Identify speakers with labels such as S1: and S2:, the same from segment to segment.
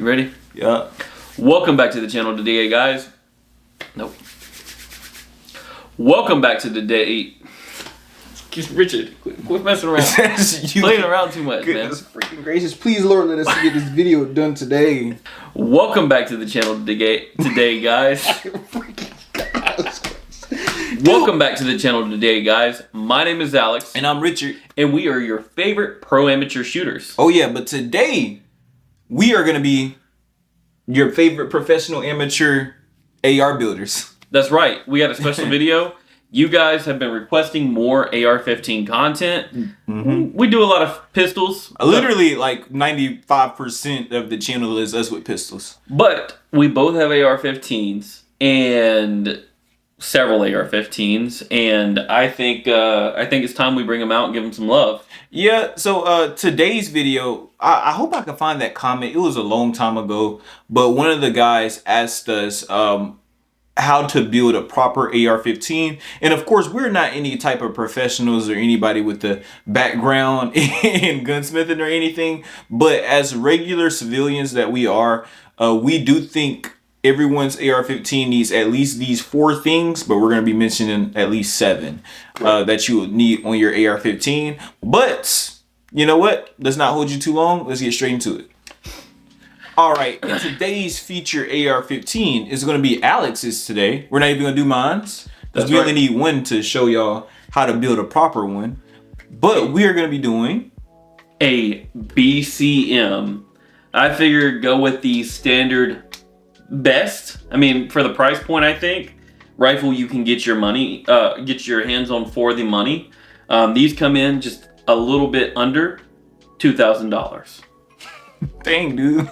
S1: You ready?
S2: Yeah.
S1: Welcome back to the channel today, guys. Nope. Welcome back to the day. Richard, quit messing around. Playing around too much,
S2: Goodness freaking gracious. Please, Lord, let us get this video done today.
S1: Welcome back to the channel today, guys. Welcome back to the channel today, guys. My name is Alex.
S2: And I'm Richard.
S1: And we are your favorite pro amateur shooters.
S2: Oh, yeah, but today we are going to be your favorite professional amateur AR builders.
S1: That's right. We got a special video. You guys have been requesting more AR15 content. Mm-hmm. We do a lot of pistols.
S2: Literally, like 95% of the channel is us with pistols.
S1: But we both have AR15s and several AR15s, and I think it's time we bring them out and give them some love.
S2: Yeah. So today's video, I hope I can find that comment. It was a long time ago, but one of the guys asked us how to build a proper AR-15. And of course, we're not any type of professionals or anybody with the background in gunsmithing or anything. But as regular civilians that we are, we do think everyone's AR-15 needs at least these 4 things, but we're going to be mentioning at least 7 that you would need on your AR-15. But you know what? Let's not hold you too long. Let's get straight into it. All right, and today's feature AR-15 is going to be Alex's today. We're not even going to do mine's, because we only need one to show y'all how to build a proper one. But we are going to be doing
S1: a BCM. I figured go with the standard best. I mean, for the price point, I think rifle you can get your money, get your hands on for the money. These come in just a little bit under $2,000.
S2: Dang, dude.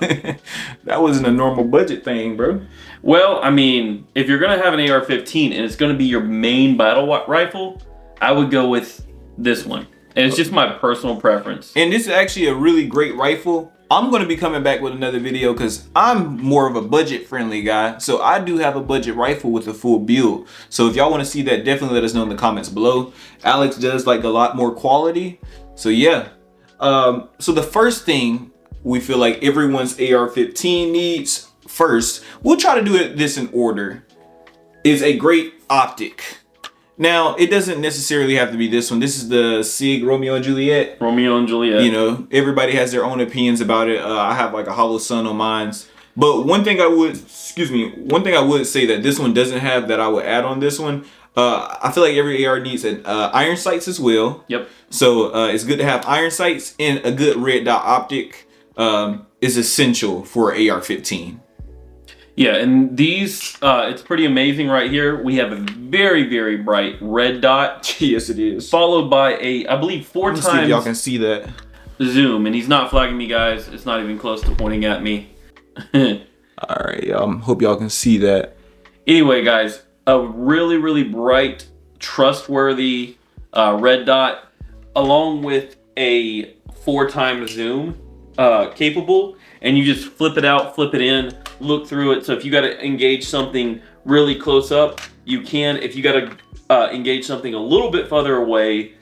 S2: That wasn't a normal budget thing, bro.
S1: Well, I mean, if you're going to have an AR-15 and it's going to be your main battle rifle, I would go with this one. And it's just my personal preference.
S2: And this is actually a really great rifle. I'm going to be coming back with another video because I'm more of a budget-friendly guy. So I do have a budget rifle with a full build. So if y'all want to see that, definitely let us know in the comments below. Alex does like a lot more quality. So yeah. So the first thing we feel like everyone's AR-15 needs first, we'll try to do this in order, is a great optic. Now, it doesn't necessarily have to be this one. This is the SIG Romeo and Juliet.
S1: Romeo and Juliet.
S2: You know, everybody has their own opinions about it. I have like a hollow sun on mine. But one thing I would say that this one doesn't have that I would add on this one, I feel like every AR needs an iron sights as well.
S1: Yep.
S2: So it's good to have iron sights, and a good red dot optic is essential for AR-15.
S1: Yeah, and these, it's pretty amazing right here. We have a very, very bright red dot.
S2: Yes, it is.
S1: Followed by I believe 4 times.
S2: See if y'all can see that.
S1: Zoom, and he's not flagging me, guys. It's not even close to pointing at me.
S2: All right, hope y'all can see that.
S1: Anyway, guys, a really, really bright, trustworthy red dot, along with a 4 times zoom capable, and you just flip it out, flip it in, look through it. So if you got to engage something really close up, you can. If you got to engage something a little bit further away,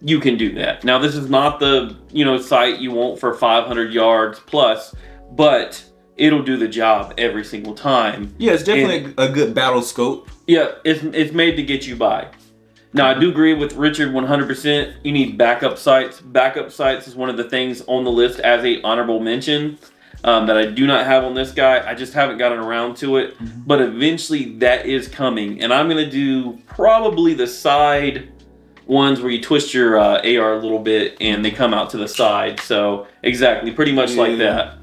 S1: you can do that. Now, this is not the sight you want for 500 yards plus, but it'll do the job every single time.
S2: Yeah, it's definitely a good battle scope.
S1: Yeah, it's made to get you by. Now, I do agree with Richard 100%. You need backup sights. Backup sights is one of the things on the list as a honorable mention that I do not have on this guy. I just haven't gotten around to it. Mm-hmm. But eventually that is coming. And I'm going to do probably the side ones where you twist your AR a little bit and they come out to the side. So exactly, pretty much like that.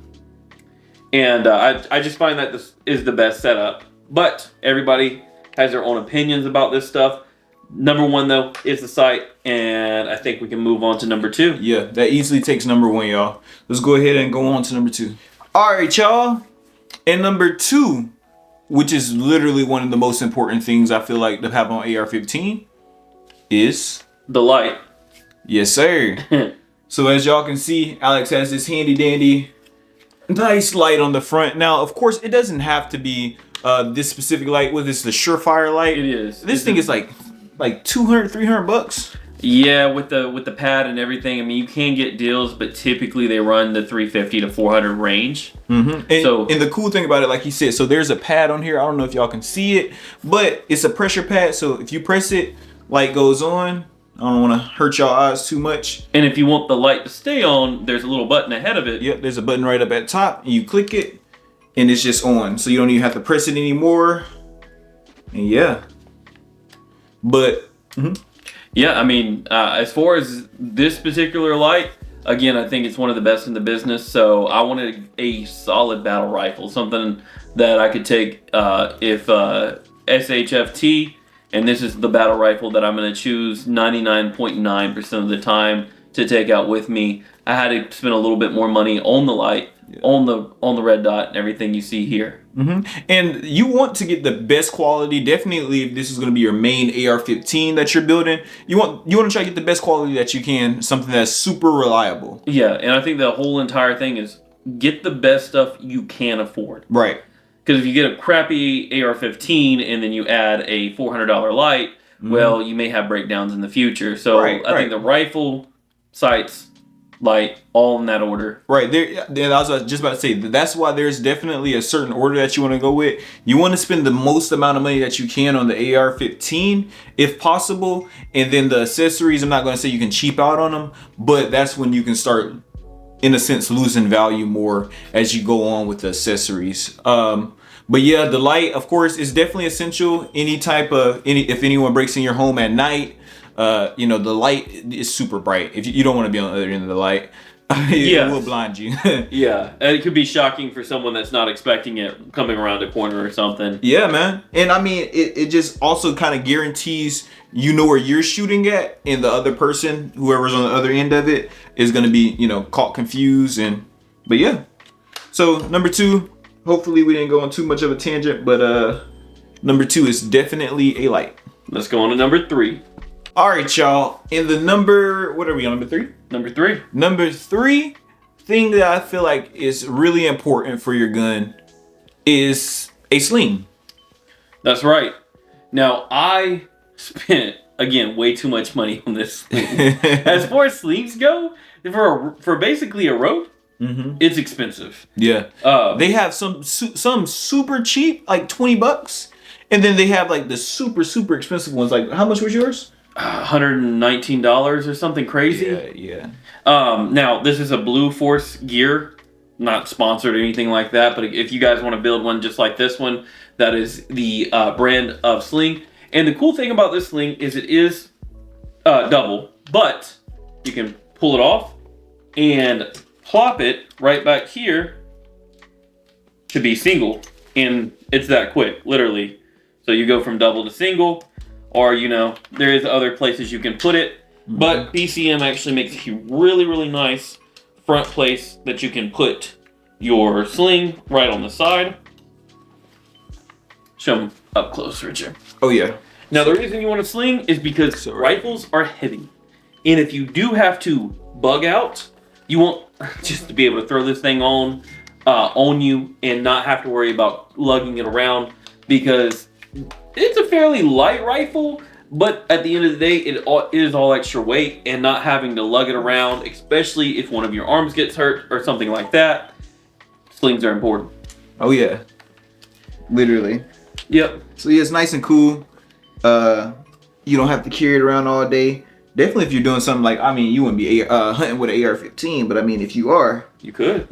S1: And I just find that this is the best setup. But everybody has their own opinions about this stuff. Number 1, though, is the sight, and I think we can move on to number 2.
S2: Yeah, that easily takes number 1, y'all. Let's go ahead and go on to number 2. All right, y'all. And number 2, which is literally one of the most important things I feel like to have on AR-15, is
S1: the light.
S2: Yes, sir. So as y'all can see, Alex has this handy dandy, nice light on the front. Now, of course, it doesn't have to be this specific light. What is this, the Surefire light?
S1: It is.
S2: This thing is like 200, 300 bucks.
S1: Yeah, with the pad and everything. I mean, you can get deals, but typically they run the 350 to 400 range.
S2: And the cool thing about it, like he said, so there's a pad on here. I don't know if y'all can see it, but it's a pressure pad. So if you press it, light goes on. I don't want to hurt y'all eyes too much.
S1: And if you want the light to stay on, there's a little button ahead of it.
S2: Yep, there's a button right up at top, and you click it, and it's just on. So you don't even have to press it anymore. And yeah, but.
S1: Yeah, I mean, as far as this particular light, again, I think it's one of the best in the business. So I wanted a solid battle rifle, something that I could take if SHFT, and this is the battle rifle that I'm going to choose 99.9% of the time to take out with me. I had to spend a little bit more money on the light, on the red dot and everything you see here.
S2: And you want to get the best quality. Definitely, if this is going to be your main AR-15 that you're building, you want to try to get the best quality that you can, something that's super reliable.
S1: Yeah, and I think the whole entire thing is get the best stuff you can afford.
S2: Right.
S1: Because if you get a crappy AR-15 and then you add a $400 light, well, you may have breakdowns in the future. So I think the rifle, sights, light, all in that order.
S2: Right there. I was just about to say that's why there's definitely a certain order that you want to go with. You want to spend the most amount of money that you can on the AR-15 if possible, and then the accessories. I'm not going to say you can cheap out on them, but that's when you can start, in a sense, losing value more as you go on with the accessories. But yeah, the light, of course, is definitely essential. If anyone breaks in your home at night. The light is super bright. If you don't want to be on the other end of the light, it will blind you.
S1: Yeah, and it could be shocking for someone that's not expecting it coming around a corner or something.
S2: Yeah, man. And I mean, it just also kind of guarantees you know where you're shooting at, and the other person, whoever's on the other end of it, is going to be, caught confused. But yeah. So number 2, hopefully we didn't go on too much of a tangent, but number 2 is definitely a light.
S1: Let's go on to number 3.
S2: All right, y'all. In the what are we on, number 3?
S1: Number 3.
S2: Number 3 thing that I feel like is really important for your gun is a sling.
S1: That's right. Now, I spent, again, way too much money on this sling. As far as slings go, for basically a rope, it's expensive.
S2: Yeah. They have some super cheap, like $20, and then they have like the super, super expensive ones. Like, how much was yours?
S1: $119 or something crazy.
S2: Yeah.
S1: Now this is a Blue Force gear, not sponsored or anything like that. But if you guys want to build one just like this one, that is the brand of sling. And the cool thing about this sling is it is double, but you can pull it off and plop it right back here to be single, and it's that quick, literally. So you go from double to single. Or, there is other places you can put it. But BCM actually makes a really, really nice front place that you can put your sling right on the side. Show them up close, Richard.
S2: Oh, yeah.
S1: Now, the reason you want a sling is because rifles are heavy. And if you do have to bug out, you want just to be able to throw this thing on you and not have to worry about lugging it around, because it's a fairly light rifle, but at the end of the day, it is all extra weight, and not having to lug it around, especially if one of your arms gets hurt or something like that, slings are important.
S2: Oh yeah, literally.
S1: Yep.
S2: So yeah, it's nice and cool. You don't have to carry it around all day. Definitely if you're doing something like, you wouldn't be hunting with an AR-15, but if you are,
S1: you could.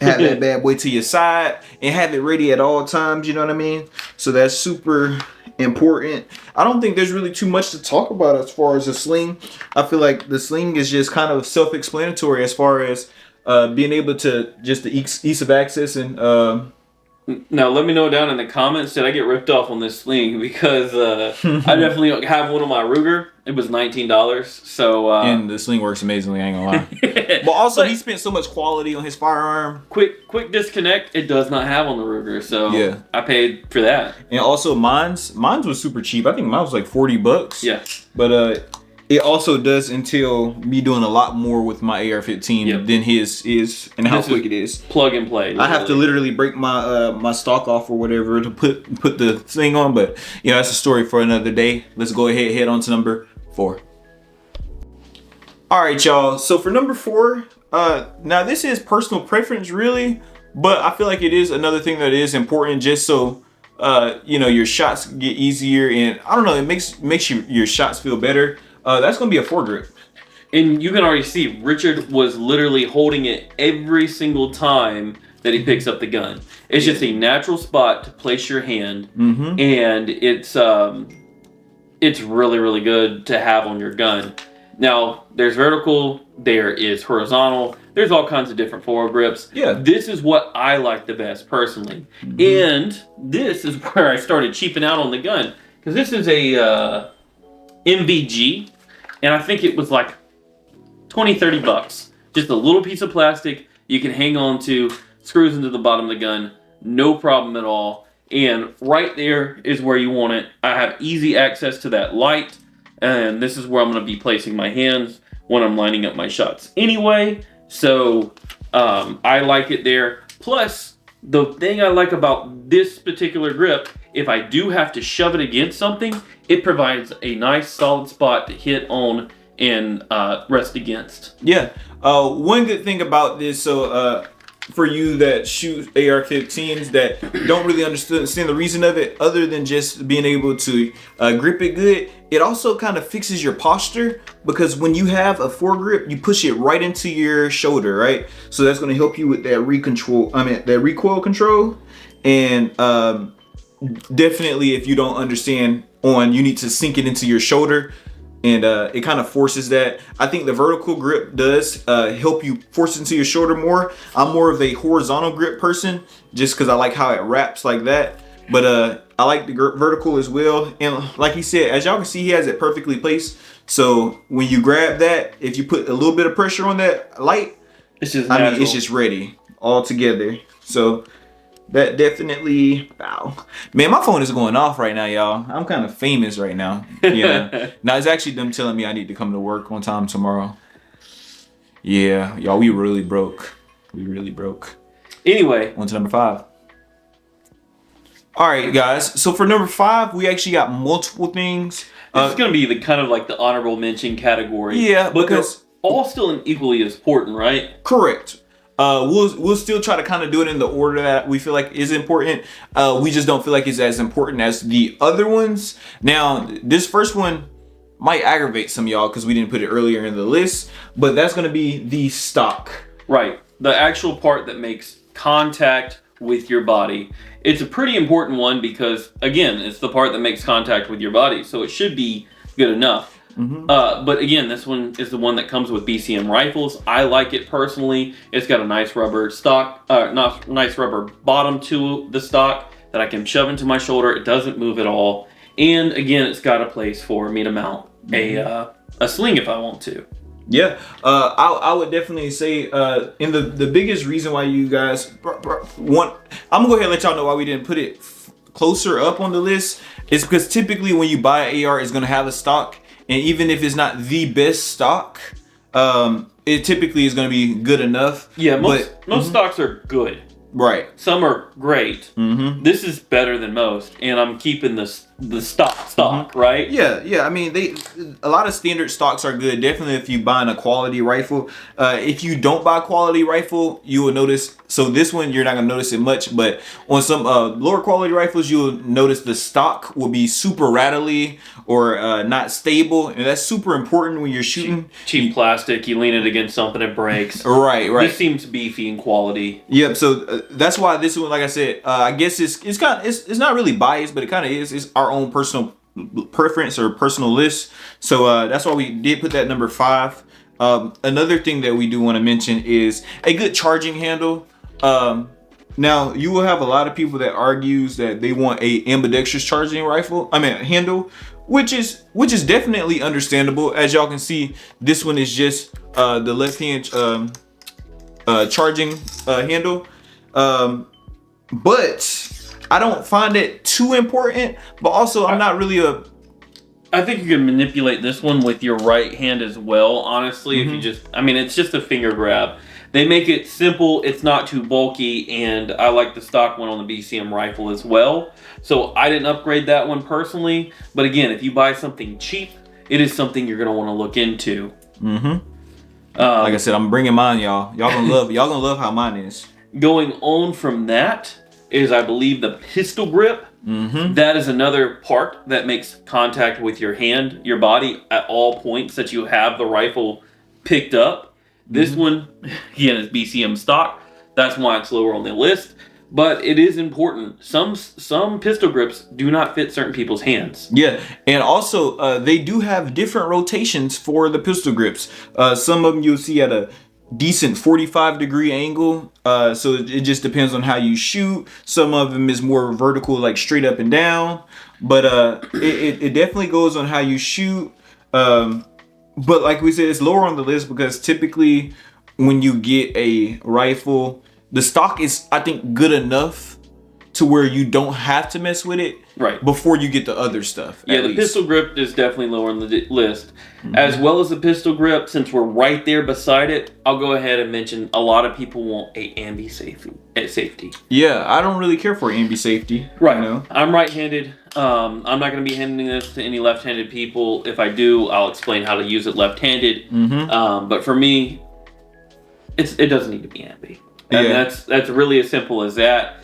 S2: Have that bad boy to your side and have it ready at all times, you know what I mean? So that's super important. I don't think there's really too much to talk about as far as a sling. I feel like the sling is just kind of self-explanatory as far as being able to just the ease of access. And
S1: now let me know down in the comments, did I get ripped off on this sling? Because I definitely have one on my Ruger. It was $19. So
S2: and the sling works amazingly, I ain't gonna lie. But also he spent so much quality on his firearm.
S1: Quick disconnect, it does not have on the Ruger, so
S2: yeah,
S1: I paid for that.
S2: And also mine's was super cheap. I think mine was like $40.
S1: Yeah.
S2: But it also does entail me doing a lot more with my AR-15 than his is, and how quick it is.
S1: Plug and play.
S2: Literally. I have to literally break my my stock off or whatever to put the thing on, but that's a story for another day. Let's go ahead and head on to number 4. All right, y'all. So for number 4, now this is personal preference, really, but I feel like it is another thing that is important, just so your shots get easier, and I don't know, it makes your shots feel better. That's gonna be a foregrip.
S1: And you can already see Richard was literally holding it every single time that he picks up the gun. It's just a natural spot to place your hand, and it's really, really good to have on your gun. Now, there's vertical, there is horizontal, there's all kinds of different foregrips.
S2: Yeah.
S1: This is what I like the best personally. And this is where I started cheaping out on the gun. Because this is a MVG, and I think it was like 20, 30 bucks. Just a little piece of plastic you can hang on to, screws into the bottom of the gun, no problem at all. And right there is where you want it. I have easy access to that light, and this is where I'm going to be placing my hands when I'm lining up my shots anyway. So I like it there. Plus, the thing I like about this particular grip, if I do have to shove it against something, it provides a nice solid spot to hit on and rest against.
S2: Yeah. One good thing about this, so for you that shoot AR-15s that don't really understand the reason of it, other than just being able to grip it good, it also kind of fixes your posture, because when you have a foregrip, you push it right into your shoulder, right? So that's going to help you with that recoil control. And definitely, if you don't understand you need to sink it into your shoulder. And it kind of forces that. I think the vertical grip does help you force into your shoulder more. I'm more of a horizontal grip person, just because I like how it wraps like that. But I like the vertical as well. And like he said, as y'all can see, he has it perfectly placed. So when you grab that, if you put a little bit of pressure on that light,
S1: it's just
S2: it's just ready all together. So that definitely, wow. Man, my phone is going off right now, y'all. I'm kind of famous right now. Yeah. Now, it's actually them telling me I need to come to work on time tomorrow. Yeah, y'all, we really broke. We really broke.
S1: Anyway.
S2: On to number 5. All right, guys. So for number 5, we actually got multiple things.
S1: This is going to be the kind of like the honorable mention category.
S2: Yeah,
S1: but
S2: because
S1: they're all still equally as important, right?
S2: Correct. We'll still try to kind of do it in the order that we feel like is important. We just don't feel like it's as important as the other ones. Now, this first one might aggravate some of y'all because we didn't put it earlier in the list, but that's going to be the stock.
S1: Right. The actual part that makes contact with your body. It's a pretty important one because, again, it's the part that makes contact with your body, so it should be good enough. But again, this one is the one that comes with BCM rifles. I like it personally. It's got a nice rubber stock, nice rubber bottom to the stock that I can shove into my shoulder. It doesn't move at all. And again, it's got a place for me to mount a sling if I want to.
S2: Yeah, I would definitely say, and the biggest reason why you guys want, I'm gonna go ahead and let y'all know why we didn't put it closer up on the list, is because typically when you buy an AR, it's gonna have a stock. And even if it's not the best stock, it typically is going to be good enough.
S1: Yeah, most stocks are good.
S2: Right.
S1: Some are great. This is better than most, and I'm keeping the stock, right?
S2: Yeah. I mean, a lot of standard stocks are good. Definitely, if you buying a quality rifle. If you don't buy a quality rifle, you will notice. So this one, you're not gonna notice it much, but on some lower quality rifles, you'll notice the stock will be super rattly or not stable, and that's super important when you're shooting.
S1: Cheap plastic, you lean it against something, it breaks.
S2: Right.
S1: This seems beefy in quality.
S2: Yep. So that's why this one, like I said, I guess it's not really biased, but it kind of is. It's our own personal preference or personal list. So that's why we did put that number 5. Another thing that we do want to mention is a good charging handle. Now you will have a lot of people that argues that they want a ambidextrous charging handle, which is definitely understandable. As y'all can see, this one is just the left hand charging handle. But I don't find it too important, but also I'm not really
S1: I think you can manipulate this one with your right hand as well, honestly, if you it's just a finger grab. They make it simple, it's not too bulky, and I like the stock one on the BCM rifle as well. So I didn't upgrade that one personally, but again, if you buy something cheap, it is something you're going to want to look into.
S2: Like I said, I'm bringing mine, y'all. Y'all gonna love how mine is.
S1: Going on from that is, I believe, the pistol grip. That is another part that makes contact with your hand, your body, at all points that you have the rifle picked up. This one, again, is BCM stock. That's why it's lower on the list. But it is important. Some pistol grips do not fit certain people's hands.
S2: Yeah, and also they do have different rotations for the pistol grips. Some of them you'll see at a decent 45-degree angle. So it just depends on how you shoot. Some of them is more vertical, like straight up and down. But it definitely goes on how you shoot. But like we said, it's lower on the list because typically when you get a rifle, the stock is, I think, good enough to where you don't have to mess with it before you get the other stuff.
S1: Yeah, the pistol grip is definitely lower on the list. As well as the pistol grip, since we're right there beside it, I'll go ahead and mention a lot of people want a ambi safety.
S2: Yeah, I don't really care for ambi safety.
S1: Right.
S2: You know?
S1: I'm right-handed. I'm not going to be handing this to any left-handed people. If I do, I'll explain how to use it left-handed. But for me, it doesn't need to be ambi. And that's really as simple as that.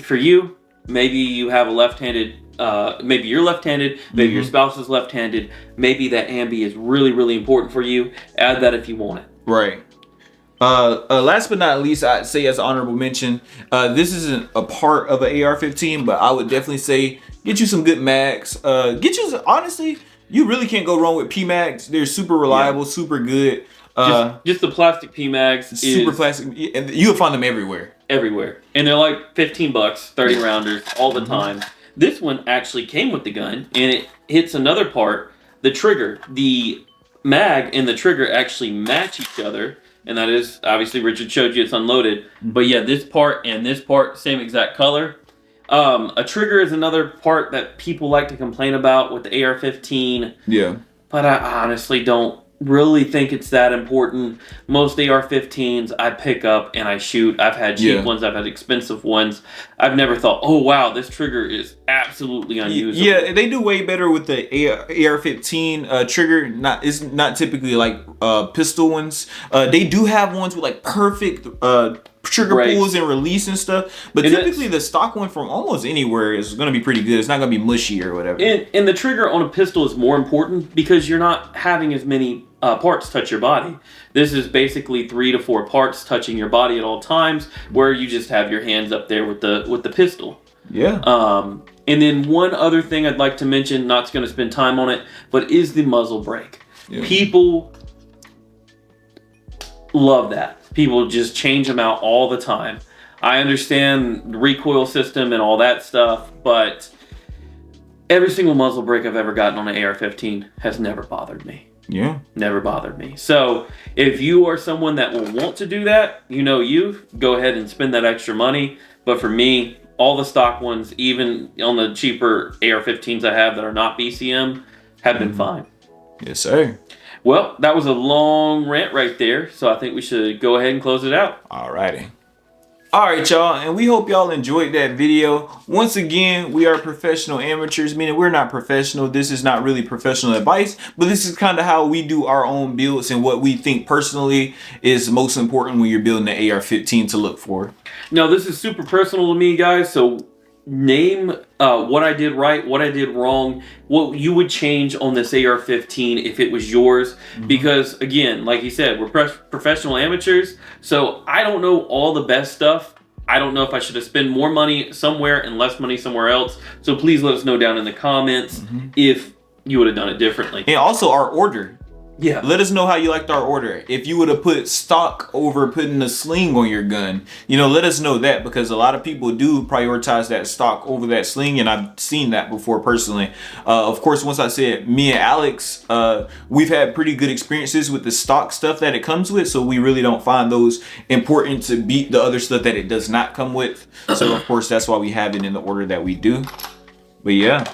S1: For you, maybe you have a left-handed, maybe you're left-handed, maybe your spouse is left-handed, maybe that ambi is really, really important for you. Add that if you want it.
S2: Right. Last but not least, I'd say as an honorable mention, this isn't a part of an AR-15, but I would definitely say get you some good mags. Honestly, you really can't go wrong with P-mags. They're super reliable, super good.
S1: Just the plastic P-mags.
S2: Super plastic, and you'll find them everywhere.
S1: And they're like $15, 30 rounders all the time. This one actually came with the gun, and it hits another part, the trigger. The mag and the trigger actually match each other, and that is, obviously, Richard showed you it's unloaded. But yeah, this part and this part, same exact color. A trigger is another part that people like to complain about with the AR-15.
S2: Yeah.
S1: But I honestly don't really think it's that important. Most AR-15s I pick up and I shoot. I've had cheap ones, I've had expensive ones. I've never thought, oh wow, this trigger is absolutely unusable.
S2: Yeah, they do way better with the AR-15 trigger. It's not typically like pistol ones. They do have ones with like perfect trigger pulls and release and stuff, but typically the stock one from almost anywhere is going to be pretty good. It's not going to be mushy or whatever.
S1: And the trigger on a pistol is more important because you're not having as many parts touch your body. This is basically 3 to 4 parts touching your body at all times, where you just have your hands up there with the pistol.
S2: Yeah.
S1: And then one other thing I'd like to mention, not going to spend time on it, but is the muzzle brake. Yeah. People love that. People just change them out all the time. I understand the recoil system and all that stuff, but every single muzzle brake I've ever gotten on an AR-15 has never bothered me.
S2: Yeah.
S1: Never bothered me. So if you are someone that will want to do that, go ahead and spend that extra money. But for me, all the stock ones, even on the cheaper AR-15s I have that are not BCM, have been fine.
S2: Yes, sir.
S1: Well, that was a long rant right there, so I think we should go ahead and close it out.
S2: Alrighty. Alright, y'all, and we hope y'all enjoyed that video. Once again, we are professional amateurs, meaning we're not professional. This is not really professional advice, but this is kind of how we do our own builds and what we think personally is most important when you're building an AR-15 to look for.
S1: Now, this is super personal to me, guys, so name what I did right, what I did wrong, what you would change on this AR-15 if it was yours. Because again, like you said, we're professional amateurs, so I don't know all the best stuff. I don't know if I should have spent more money somewhere and less money somewhere else. So please let us know down in the comments if you would have done it differently.
S2: And also our order.
S1: Yeah.
S2: Let us know how you liked our order. If you would have put stock over putting a sling on your gun, let us know that, because a lot of people do prioritize that stock over that sling, and I've seen that before personally. Of course, once I said me and Alex, we've had pretty good experiences with the stock stuff that it comes with, so we really don't find those important to beat the other stuff that it does not come with. So of course, that's why we have it in the order that we do. But yeah.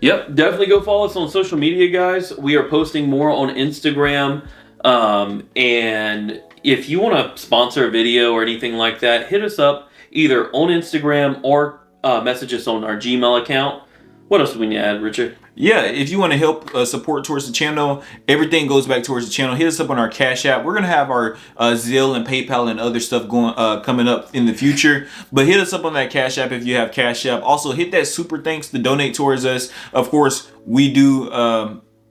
S1: Yep, definitely go follow us on social media, guys. We are posting more on Instagram. And if you want to sponsor a video or anything like that, hit us up either on Instagram or message us on our Gmail account. What else do we need to add, Richard?
S2: Yeah, if you want to help support towards the channel, everything goes back towards the channel. Hit us up on our Cash App. We're gonna have our Zelle and PayPal and other stuff going coming up in the future. But hit us up on that Cash App if you have Cash App. Also, hit that super thanks to donate towards us. Of course, we do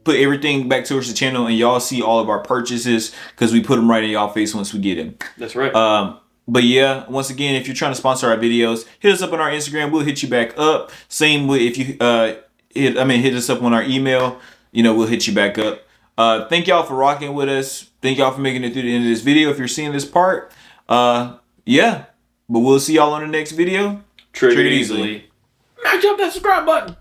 S2: put everything back towards the channel, and y'all see all of our purchases because we put them right in y'all face once we get them.
S1: That's right.
S2: But yeah, once again, if you're trying to sponsor our videos, hit us up on our Instagram. We'll hit you back up. Same with if you hit us up on our email. You know, we'll hit you back up. Thank y'all for rocking with us. Thank y'all for making it through the end of this video. If you're seeing this part, yeah. But we'll see y'all on the next video.
S1: Trigger it easily. Smash up that subscribe button.